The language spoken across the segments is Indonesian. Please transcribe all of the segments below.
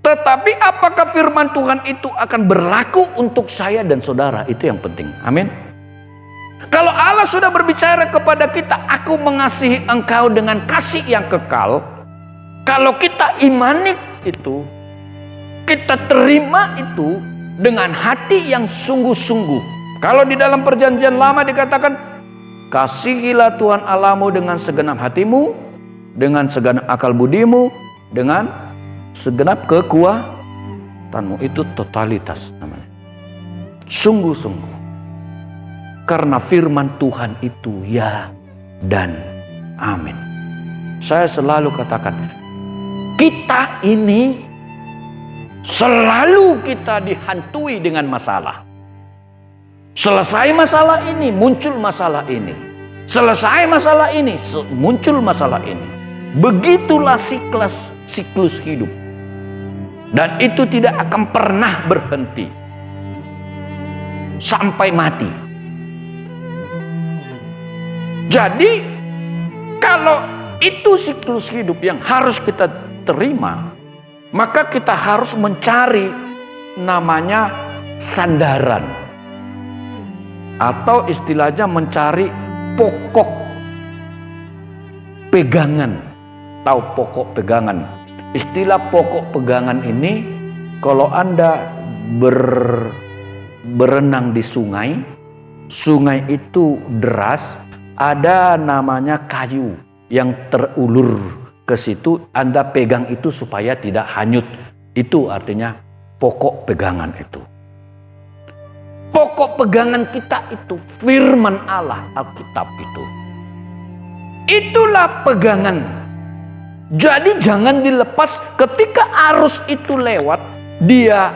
Tetapi apakah firman Tuhan itu akan berlaku untuk saya dan saudara? Itu yang penting. Amin. Kalau Allah sudah berbicara kepada kita, aku mengasihi engkau dengan kasih yang kekal. Kalau kita imani itu, kita terima itu dengan hati yang sungguh-sungguh. Kalau di dalam perjanjian lama dikatakan, kasihilah Tuhan Allahmu dengan segenap hatimu, dengan segenap akal budimu, dengan segenap kekuatanmu. Itu totalitas namanya. Sungguh-sungguh. Karena firman Tuhan itu ya dan amin. Saya selalu katakan, kita ini selalu kita dihantui dengan masalah. Selesai masalah ini, muncul masalah ini. Selesai masalah ini, muncul masalah ini. Begitulah siklus hidup. Dan itu tidak akan pernah berhenti sampai mati. Jadi kalau itu siklus hidup yang harus kita terima, maka kita harus mencari namanya sandaran, atau istilahnya mencari pokok pegangan. Tahu pokok pegangan? Istilah pokok pegangan ini, kalau Anda berenang di sungai, sungai itu deras, ada namanya kayu yang terulur ke situ, Anda pegang itu supaya tidak hanyut. Itu artinya pokok pegangan itu. Pokok pegangan kita itu firman Allah, Alkitab itu. Itulah pegangan. Jadi jangan dilepas. Ketika arus itu lewat, dia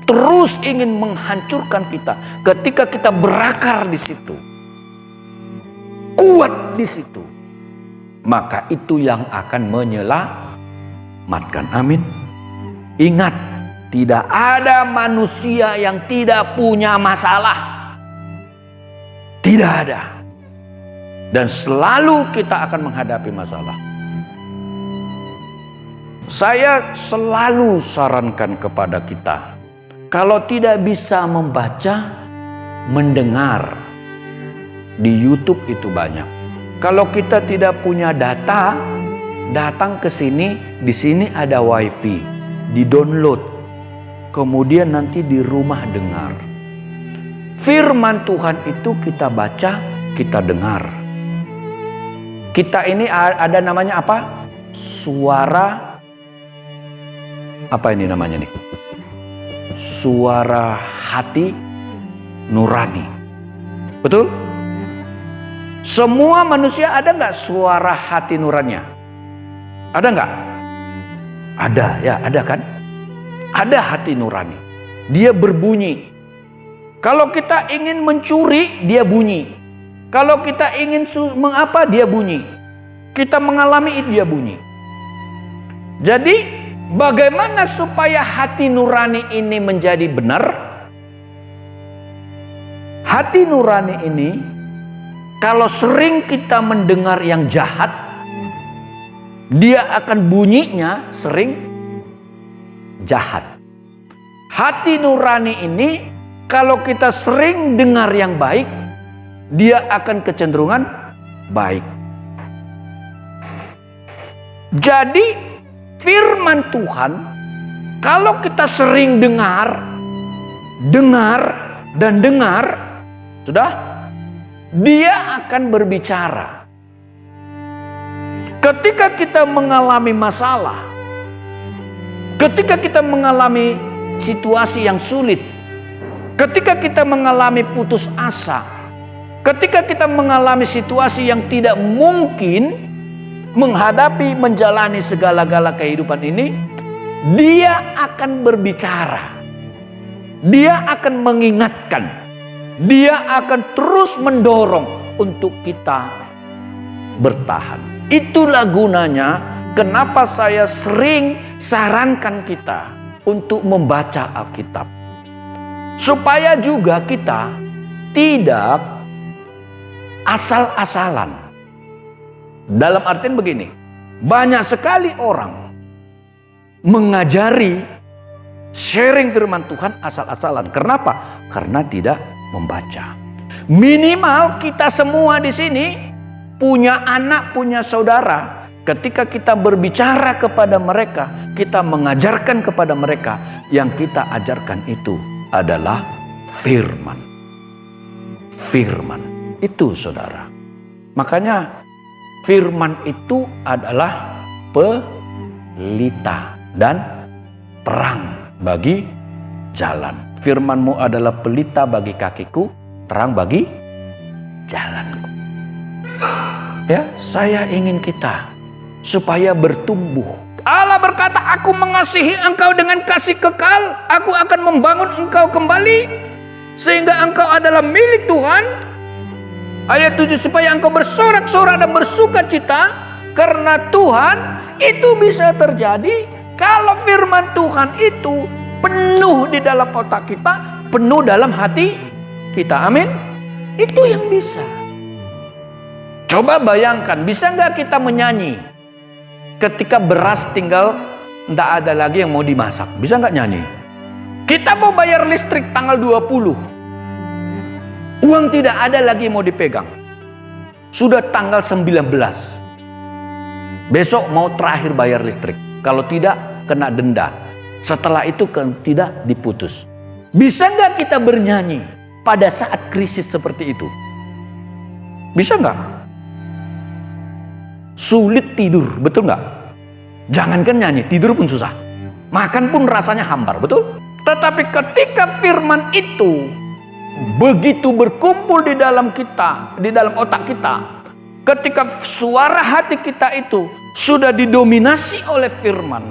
terus ingin menghancurkan kita. Ketika kita berakar di situ, kuat di situ, maka itu yang akan menyelamatkan. Amin. Ingat, tidak ada manusia yang tidak punya masalah. Tidak ada. Dan selalu kita akan menghadapi masalah. Saya selalu sarankan kepada kita, kalau tidak bisa membaca, mendengar. Di YouTube itu banyak. Kalau kita tidak punya data, datang ke sini, di sini ada wifi, di-download. Kemudian nanti di rumah dengar. Firman Tuhan itu kita baca, kita dengar. Kita ini ada namanya apa? Suara, apa ini namanya nih? Suara hati nurani. Betul? Semua manusia ada nggak suara hati nuraninya? Ada nggak? Ada, ya ada kan? Ada hati nurani. Dia berbunyi. Kalau kita ingin mencuri, dia bunyi. Kalau kita ingin mengapa, dia bunyi. Kita mengalami itu, dia bunyi. Jadi bagaimana supaya hati nurani ini menjadi benar? Hati nurani ini, kalau sering kita mendengar yang jahat, dia akan bunyinya sering jahat. Hati nurani ini, kalau kita sering dengar yang baik, dia akan kecenderungan baik. Jadi firman Tuhan, kalau kita sering dengar dan dengar, sudah, dia akan berbicara. Ketika kita mengalami masalah, ketika kita mengalami situasi yang sulit, ketika kita mengalami putus asa, ketika kita mengalami situasi yang tidak mungkin menghadapi, menjalani segala-gala kehidupan ini, dia akan berbicara. Dia akan mengingatkan. Dia akan terus mendorong untuk kita bertahan. Itulah gunanya kenapa saya sering sarankan kita untuk membaca Alkitab. Supaya juga kita tidak asal-asalan. Dalam artian begini, banyak sekali orang mengajari, sharing firman Tuhan asal-asalan. Kenapa? Karena tidak membaca. Minimal kita semua di sini punya anak, punya saudara. Ketika kita berbicara kepada mereka, kita mengajarkan kepada mereka, yang kita ajarkan itu adalah firman. Firman itu, saudara. Makanya firman itu adalah pelita dan terang bagi jalan. Firman-Mu adalah pelita bagi kakiku, terang bagi jalanku. Ya, saya ingin kita supaya bertumbuh. Allah berkata, aku mengasihi engkau dengan kasih kekal. Aku akan membangun engkau kembali sehingga engkau adalah milik Tuhan. Ayat 7, supaya engkau bersorak-sorak dan bersuka cita karena Tuhan. Itu bisa terjadi kalau firman Tuhan itu penuh di dalam otak kita, penuh dalam hati kita. Amin. Itu yang bisa. Coba bayangkan, bisa nggak kita menyanyi ketika beras tinggal nggak ada lagi yang mau dimasak? Bisa nggak nyanyi? Kita mau bayar listrik tanggal 20. Uang tidak ada lagi mau dipegang. Sudah tanggal 19. Besok mau terakhir bayar listrik. Kalau tidak, kena denda. Setelah itu tidak diputus. Bisa nggak kita bernyanyi pada saat krisis seperti itu? Bisa nggak? Sulit tidur, betul nggak? Jangankan nyanyi, tidur pun susah. Makan pun rasanya hambar, betul? Tetapi ketika firman itu begitu berkumpul di dalam kita, di dalam otak kita, ketika suara hati kita itu sudah didominasi oleh firman,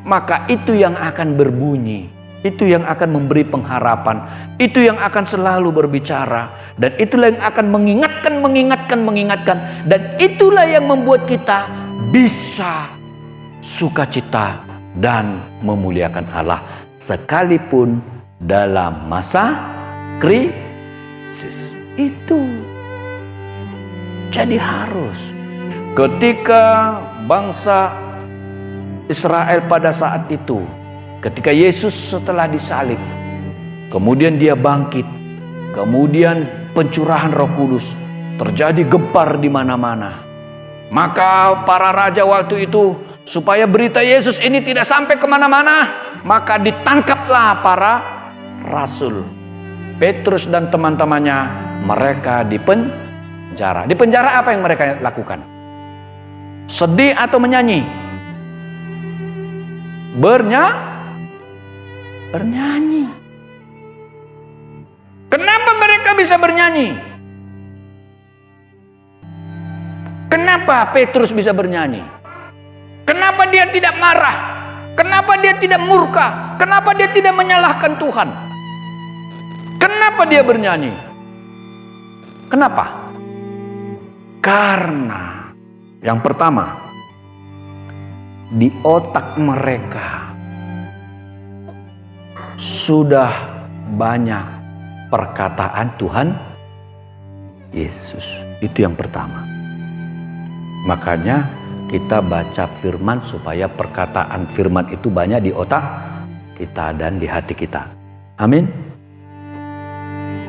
maka itu yang akan berbunyi, itu yang akan memberi pengharapan, itu yang akan selalu berbicara, dan itulah yang akan mengingatkan, dan itulah yang membuat kita bisa sukacita dan memuliakan Allah sekalipun dalam masa krisis. Itu jadi harus. Ketika bangsa Israel pada saat itu, ketika Yesus setelah disalib, kemudian dia bangkit, kemudian pencurahan Roh Kudus, terjadi gempar di mana-mana. Maka para raja waktu itu, supaya berita Yesus ini tidak sampai kemana-mana, maka ditangkaplah para rasul. Petrus dan teman-temannya, mereka dipenjara. Di penjara apa yang mereka lakukan? Sedih atau menyanyi? Bernyanyi. Kenapa mereka bisa bernyanyi? Kenapa Petrus bisa bernyanyi? Kenapa dia tidak marah? Kenapa dia tidak murka? Kenapa dia tidak menyalahkan Tuhan? Kenapa dia bernyanyi? Kenapa? Karena yang pertama, di otak mereka sudah banyak perkataan Tuhan Yesus. Itu yang pertama. Makanya kita baca firman supaya perkataan firman itu banyak di otak kita dan di hati kita. Amin.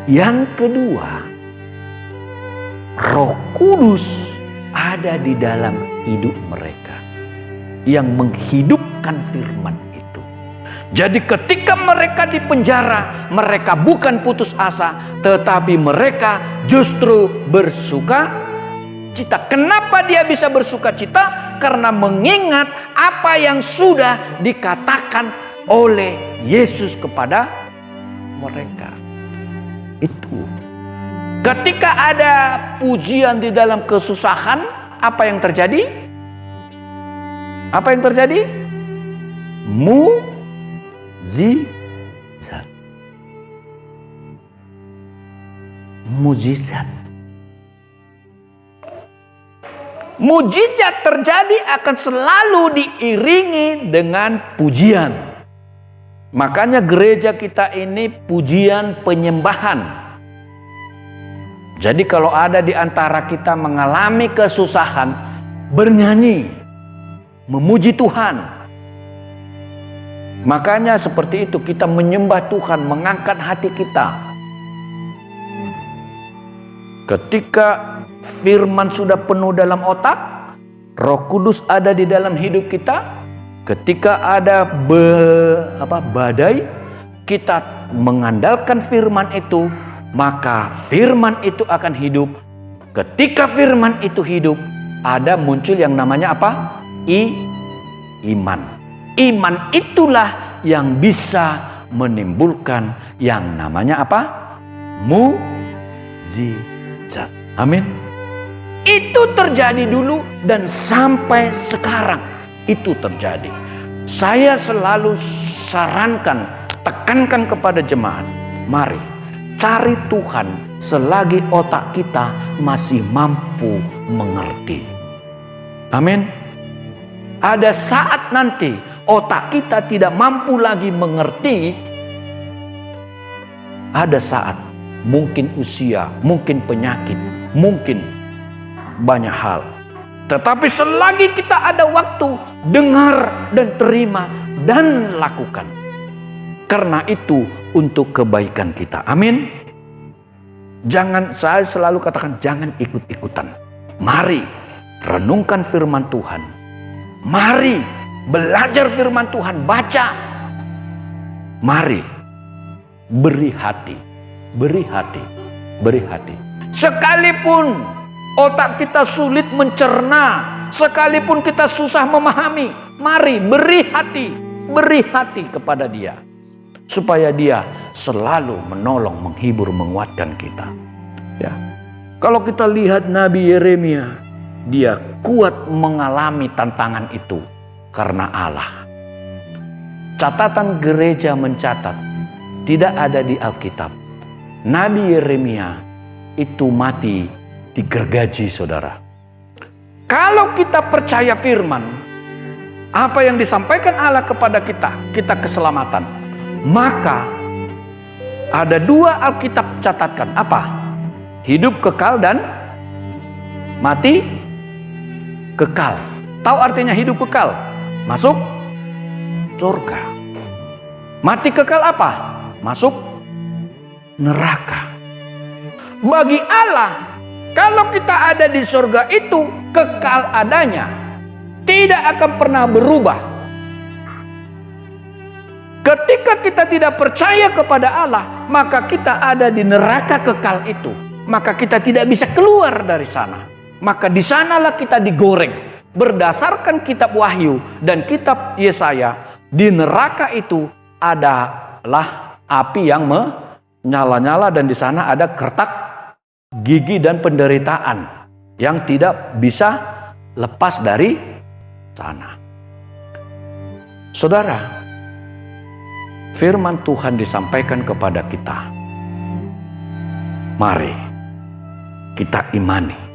Yang kedua, Roh Kudus ada di dalam hidup mereka yang menghidupkan firman itu. Jadi ketika mereka di penjara, mereka bukan putus asa, tetapi mereka justru bersuka cita. Kenapa dia bisa bersuka cita? Karena mengingat apa yang sudah dikatakan oleh Yesus kepada mereka. Itu. Ketika ada pujian di dalam kesusahan, apa yang terjadi? Apa yang terjadi? Mujizat. Mujizat. Mujizat terjadi akan selalu diiringi dengan pujian. Makanya gereja kita ini pujian penyembahan. Jadi kalau ada di antara kita mengalami kesusahan, bernyanyi, memuji Tuhan. Makanya seperti itu kita menyembah Tuhan, mengangkat hati kita. Ketika firman sudah penuh dalam otak, Roh Kudus ada di dalam hidup kita. Ketika ada badai, kita mengandalkan firman itu, maka firman itu akan hidup. Ketika firman itu hidup, ada muncul yang namanya apa? Iman. Iman itulah yang bisa menimbulkan yang namanya apa? Mukjizat. Amin. Itu terjadi dulu dan sampai sekarang itu terjadi. Saya selalu sarankan, tekankan kepada jemaat, mari cari Tuhan selagi otak kita masih mampu mengerti. Amin. Ada saat nanti otak kita tidak mampu lagi mengerti. Ada saat mungkin usia, mungkin penyakit, mungkin banyak hal. Tetapi selagi kita ada waktu, dengar dan terima dan lakukan. Karena itu untuk kebaikan kita. Amin. Saya selalu katakan, jangan ikut-ikutan. Mari renungkan firman Tuhan. Mari belajar firman Tuhan, baca. Mari beri hati. Sekalipun otak kita sulit mencerna, sekalipun kita susah memahami, mari beri hati kepada Dia, supaya Dia selalu menolong, menghibur, menguatkan kita. Ya. Kalau kita lihat Nabi Yeremia, dia kuat mengalami tantangan itu karena Allah. Catatan gereja mencatat, tidak ada di Alkitab, Nabi Yeremia itu mati digergaji, saudara. Kalau kita percaya firman, apa yang disampaikan Allah kepada kita, kita keselamatan. Maka ada dua Alkitab catatkan, apa? Hidup kekal dan mati kekal. Tahu artinya hidup kekal? Masuk surga. Mati kekal apa? Masuk neraka. Bagi Allah, kalau kita ada di surga itu kekal adanya, tidak akan pernah berubah. Ketika kita tidak percaya kepada Allah, maka kita ada di neraka kekal itu. Maka kita tidak bisa keluar dari sana. Maka di sanalah kita digoreng. Berdasarkan kitab Wahyu dan kitab Yesaya, di neraka itu adalah api yang menyala-nyala dan di sana ada kertak gigi dan penderitaan yang tidak bisa lepas dari sana. Saudara, firman Tuhan disampaikan kepada kita. Mari kita imani.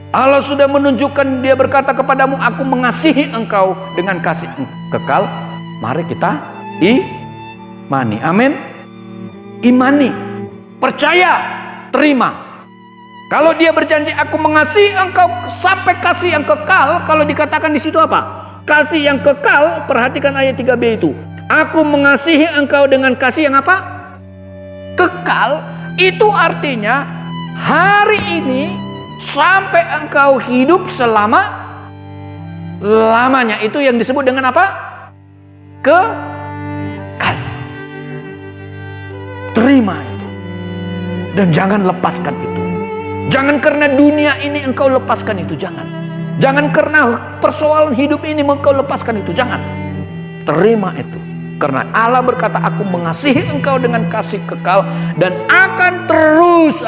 Allah sudah menunjukkan, Dia berkata kepadamu, aku mengasihi engkau dengan kasih kekal. Mari kita imani. Amin. Imani, percaya, terima. Kalau Dia berjanji aku mengasihi engkau sampai kasih yang kekal, kalau dikatakan di situ apa? Kasih yang kekal, perhatikan ayat 3b itu. Aku mengasihi engkau dengan kasih yang apa? Kekal. Itu artinya hari ini sampai engkau hidup selama-lamanya. Itu yang disebut dengan apa? Kekal. Terima itu. Dan jangan lepaskan itu. Jangan karena dunia ini engkau lepaskan itu. Jangan. Jangan karena persoalan hidup ini engkau lepaskan itu. Jangan. Terima itu. Karena Allah berkata, aku mengasihi engkau dengan kasih kekal dan akan terus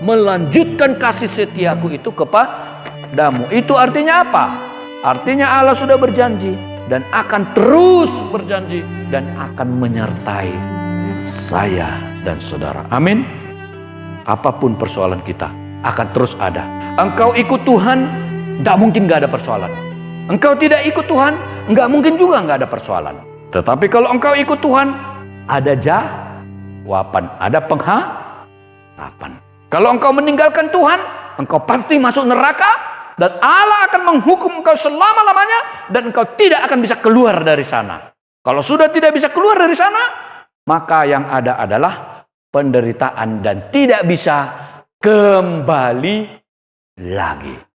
melanjutkan kasih setiaku itu kepadamu. Itu artinya apa? Artinya Allah sudah berjanji dan akan terus berjanji dan akan menyertai saya dan saudara. Amin. Apapun persoalan kita akan terus ada. Engkau ikut Tuhan, tidak mungkin gak ada persoalan. Engkau tidak ikut Tuhan, nggak mungkin juga nggak ada persoalan. Tetapi kalau engkau ikut Tuhan, ada jawaban, ada pengharapan. Kalau engkau meninggalkan Tuhan, engkau pasti masuk neraka dan Allah akan menghukum engkau selama-lamanya dan engkau tidak akan bisa keluar dari sana. Kalau sudah tidak bisa keluar dari sana, maka yang ada adalah penderitaan dan tidak bisa kembali lagi.